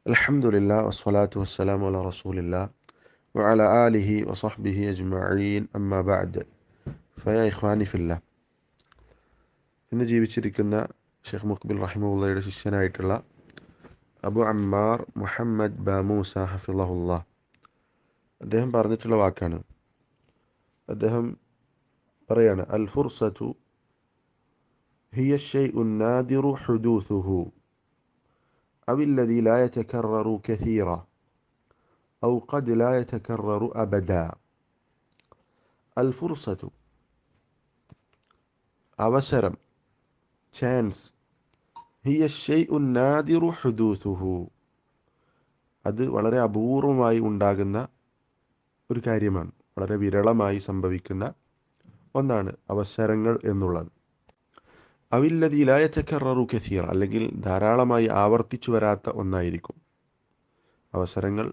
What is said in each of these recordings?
അൽഹംദുലില്ലാ വസ്സലാത്തു വസ്സലാമു അലാ റസൂലില്ലാ വഅലാ ആലിഹി വസഹ്ബിഹി അജ്മഈൻ അമ്മാ ബഅദ്. ഫയാ ഇഖ്വാനി ഫില്ലാ, ഇന്ന് ജീവിച്ചിരിക്കുന്ന ഷെയ്ഖ് മുഖ്ബിൽ റഹിമഹുള്ളയുടെ ശിഷ്യനായിട്ടുള്ള അബു അമ്മാർ മുഹമ്മദ് ബാമൂസ ഹഫിളഹുല്ലാ അദ്ദേഹം പറഞ്ഞിട്ടുള്ള വാക്കാണ്. അദ്ദേഹം പറയാണ്, അൽ ഫുർസത്തു ഹിയ ഷൈഉൻ നാദിറു ഹുദൂസുഹു അവില്ലദീ ലാ യതകററു കസീറ ഔ ഖദ് ലാ യതകററു അബദാ. അൽ ഫുർസത്തു, അവസരം, ചാൻസ്, ഹിയ ഷൈഉൻ നാദിറു ഹുദൂസുഹു, അത് വളരെ അപൂർവമായി ഉണ്ടാകുന്ന ഒരു കാര്യമാണ്, വളരെ വിരളമായി സംഭവിക്കുന്ന ഒന്നാണ് അവസരങ്ങൾ എന്നുള്ളത്. അവില്ലദീ ലാ യതകററു കസീറ, അല്ലെങ്കിൽ ധാരാളമായി ആവർത്തിച്ചു വരാത്ത ഒന്നായിരിക്കും. അവസരങ്ങൾ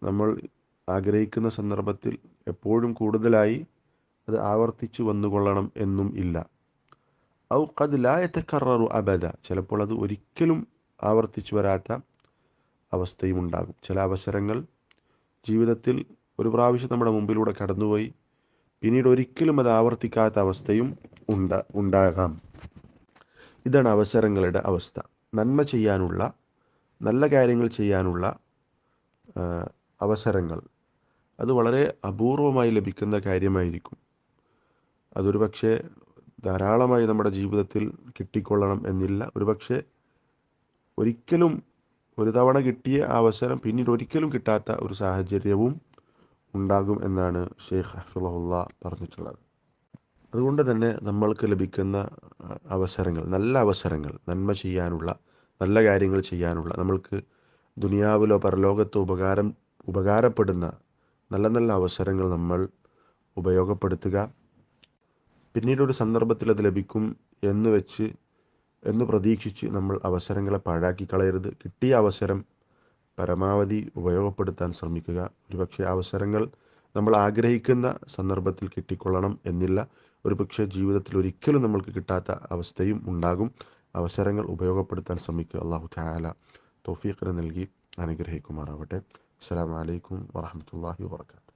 നമ്മൾ ആഗ്രഹിക്കുന്ന സന്ദർഭത്തിൽ എപ്പോഴും കൂടുതലായി അത് ആവർത്തിച്ചു വന്നുകൊള്ളണം എന്നും ഇല്ല. ഔ ഖദ് ലാ യതകററു അബദ, ചിലപ്പോൾ അത് ഒരിക്കലും ആവർത്തിച്ചു വരാത്ത അവസ്ഥയും ഉണ്ടാകും. ചില അവസരങ്ങൾ ജീവിതത്തിൽ ഒരു പ്രാവശ്യം നമ്മുടെ മുമ്പിലൂടെ കടന്നുപോയി, പിന്നീട് ഒരിക്കലും അത് ആവർത്തിക്കാത്ത അവസ്ഥയും ഉണ്ടാകാം. ഇതാണ് അവസരങ്ങളുടെ അവസ്ഥ. നന്മ ചെയ്യാനുള്ള, നല്ല കാര്യങ്ങൾ ചെയ്യാനുള്ള അവസരങ്ങൾ അത് വളരെ അപൂർവമായി ലഭിക്കുന്ന കാര്യമായിരിക്കും. അതൊരു പക്ഷേ ധാരാളമായി നമ്മുടെ ജീവിതത്തിൽ കിട്ടിക്കൊള്ളണം എന്നില്ല. ഒരുപക്ഷെ ഒരിക്കലും ഒരു തവണ കിട്ടിയ അവസരം പിന്നീട് ഒരിക്കലും കിട്ടാത്ത ഒരു സാഹചര്യവും ഉണ്ടാകും എന്നാണ് ഷെയ്ഖ് ഹഫിളഹുല്ലാ പറഞ്ഞിട്ടുള്ളത്. അതുകൊണ്ട് തന്നെ നമ്മൾക്ക് ലഭിക്കുന്ന അവസരങ്ങൾ, നല്ല അവസരങ്ങൾ, നന്മ ചെയ്യാനുള്ള, നല്ല കാര്യങ്ങൾ ചെയ്യാനുള്ള, നമ്മൾക്ക് ദുനിയാവിലോ പരലോകത്തോ ഉപകാരപ്പെടുന്ന നല്ല നല്ല അവസരങ്ങൾ നമ്മൾ ഉപയോഗപ്പെടുത്തുക. പിന്നീടൊരു സന്ദർഭത്തിൽ അത് ലഭിക്കും എന്ന് പ്രതീക്ഷിച്ച് നമ്മൾ അവസരങ്ങളെ പാഴാക്കി കളയരുത്. കിട്ടിയ അവസരം പരമാവധി ഉപയോഗപ്പെടുത്താൻ ശ്രമിക്കുക. ഒരുപക്ഷെ അവസരങ്ങൾ നമ്മൾ ആഗ്രഹിക്കുന്ന സന്ദർഭത്തിൽ കിട്ടിക്കൊള്ളണം എന്നില്ല. ഒരുപക്ഷെ ജീവിതത്തിൽ ഒരിക്കലും നമ്മൾക്ക് കിട്ടാത്ത അവസ്ഥയും ഉണ്ടാകും. അവസരങ്ങൾ ഉപയോഗപ്പെടുത്താൻ ശ്രമിക്കുക. അല്ലാഹു തആല തൗഫീഖിനെ നൽകി അനുഗ്രഹിക്കുമാറാവട്ടെ. അസ്സലാമു അലൈക്കും വറഹ്മത്തുള്ളാഹി വബറകാതുഹു.